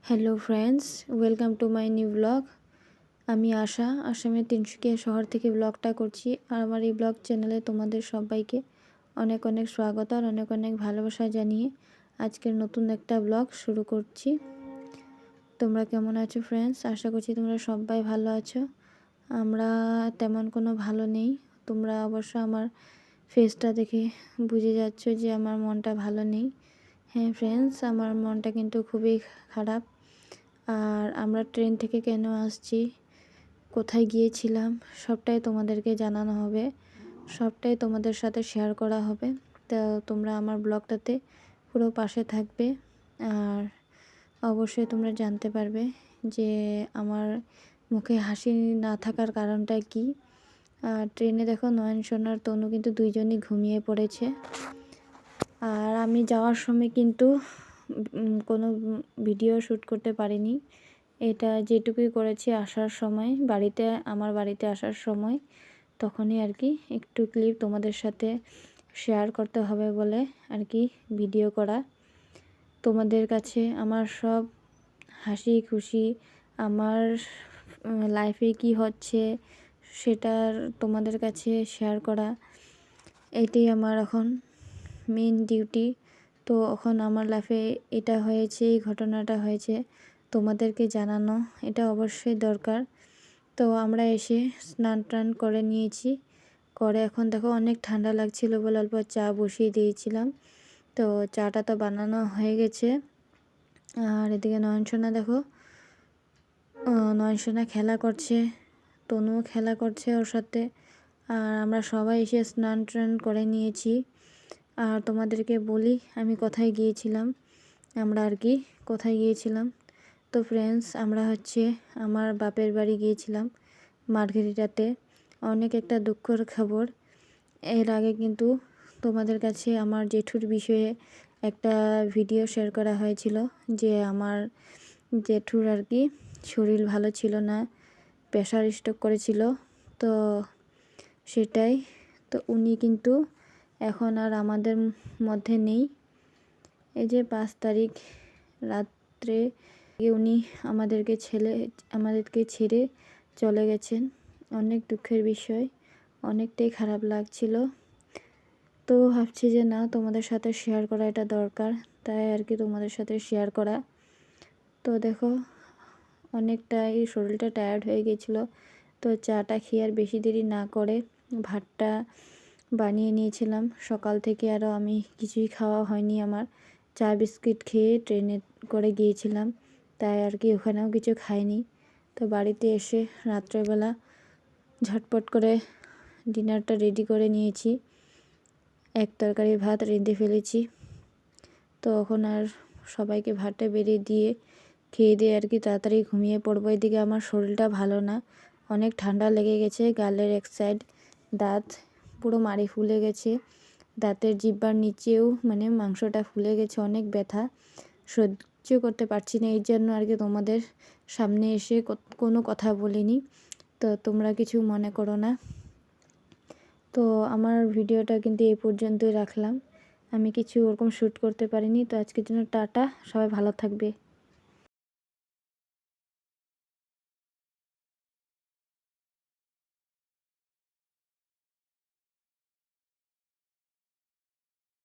Hello friends, welcome to my new blog. আমি আসামের তিনসুকিয়া শহর থেকে ব্লগটা করছি। আর আমার এই ব্লগ চ্যানেলে তোমাদের সবাইকে অনেক অনেক স্বাগত আর অনেক অনেক ভালোবাসা জানিয়ে আজকের নতুন একটা ব্লগ শুরু করছি। তোমরা কেমন আছো ফ্রেন্ডস? আশা করছি তোমরা সবাই ভালো আছো। আমরা তেমন কোনো ভালো নেই। তোমরা অবশ্য আমার ফেসটা দেখে বুঝে যাচ্ছ যে আমার মনটা ভালো নেই। হ্যাঁ ফ্রেন্ডস, আমার মনটা কিন্তু খুবই খারাপ। আর আমরা ট্রেন থেকে কেন আসছি, কোথায় গিয়েছিলাম, সবটাই তোমাদেরকে জানানো হবে, সবটাই তোমাদের সাথে শেয়ার করা হবে। তো তোমরা আমার ব্লগটাতে পুরো পাশে থাকবে আর অবশ্যই তোমরা জানতে পারবে যে আমার মুখে হাসি না থাকার কারণটা কি। ট্রেনে দেখো নয়ন সোনার তনু কিন্তু দুইজনই ঘুমিয়ে পড়েছে। আর আমি যাওয়ার সময় কিন্তু কোনো ভিডিও শ্যুট করতে পারিনি। এটা যেটুকুই করেছি আসার সময়, আমার বাড়িতে আসার সময়, তখনই আর কি একটু ক্লিপ তোমাদের সাথে শেয়ার করতে হবে বলে আর কি ভিডিও করা। তোমাদের কাছে আমার সব হাসি খুশি, আমার লাইফে কি হচ্ছে সেটার তোমাদের কাছে শেয়ার করা, এটাই আমার এখন মেন ডিউটি। তো এখন আমার লাইফে এটা হয়েছে, এই ঘটনাটা হয়েছে, তোমাদেরকে জানানো এটা অবশ্যই দরকার। তো আমরা এসে স্নান টান করে নিয়েছি, করে এখন দেখো অনেক ঠান্ডা লাগছিল বলে অল্প চা বসিয়ে দিয়েছিলাম। তো চাটা তো বানানো হয়ে গেছে। আর এদিকে নয়নসোনা দেখো, নয়নসোনা খেলা করছে, তনুও খেলা করছে ওর সাথে। আর আমরা সবাই এসে স্নান টান করে নিয়েছি। আর তোমাদেরকে বলি আমি কোথায় গিয়েছিলাম, কোথায় গিয়েছিলাম। তো ফ্রেন্ডস, আমরা আমার বাপের বাড়ি গিয়েছিলাম মার্ঘেরিটাতে। অনেক একটা দুঃখের খবর। এর আগে কিন্তু তোমাদের কাছে আমার জেঠুর বিষয়ে একটা ভিডিও শেয়ার করা হয়েছিল, যে আমার জেঠুর আর কি শরীর ভালো ছিল না, প্রেশার স্ট্রোক করেছিল। তো সেটাই, তো উনি কিন্তু এখন আর আমাদের মধ্যে নেই। এই যে 5 তারিখ রাত্রে উনি আমাদেরকে ছেড়ে চলে গেছেন। অনেক দুঃখের বিষয়, অনেকটাই খারাপ লাগছিল। তো ভাবছি যে না, তোমাদের সাথে শেয়ার করা এটা দরকার, তাই আর কি তোমাদের সাথে শেয়ার করা। তো দেখো অনেকটাই শরীরটা টায়ার্ড হয়ে গেছিলো। তো চাটা খেয়ে আর বেশি দেরি না করে ভাতটা বানিয়ে নিয়েছিলাম। সকাল থেকে আরও আমি কিছুই খাওয়া হয়নি আমার, চা বিস্কিট খেয়ে ট্রেনে করে গিয়েছিলাম, তাই আর কি ওখানেও কিছু খাইনি। তো বাড়িতে এসে রাত্রেবেলা ঝটপট করে ডিনারটা রেডি করে নিয়েছি, এক তরকারি ভাত রেঁধে ফেলেছি। তো এখন আর সবাইকে ভাতটা বেড়ে দিয়ে খেয়ে দিয়ে আর কি তাড়াতাড়ি ঘুমিয়ে পড়বো। এদিকে আমার শরীরটা ভালো না, অনেক ঠান্ডা লেগে গেছে, গালের এক সাইড দাঁত পুরো মাড়ি ফুলে গেছে, দাঁতের জিহ্বার নিচেও মানে মাংসটা ফুলে গেছে, অনেক ব্যথা, সহ্য করতে পারছি না। এই জন্য আর কি তোমাদের সামনে এসে কোনো কথা বলিনি, তো তোমরা কিছু মনে করো না। তো আমার ভিডিওটা কিন্তু এই পর্যন্তই রাখলাম, আমি কিছু ওরকম শ্যুট করতে পারিনি। তো আজকের জন্য টাটা, সবাই ভালো থাকবে।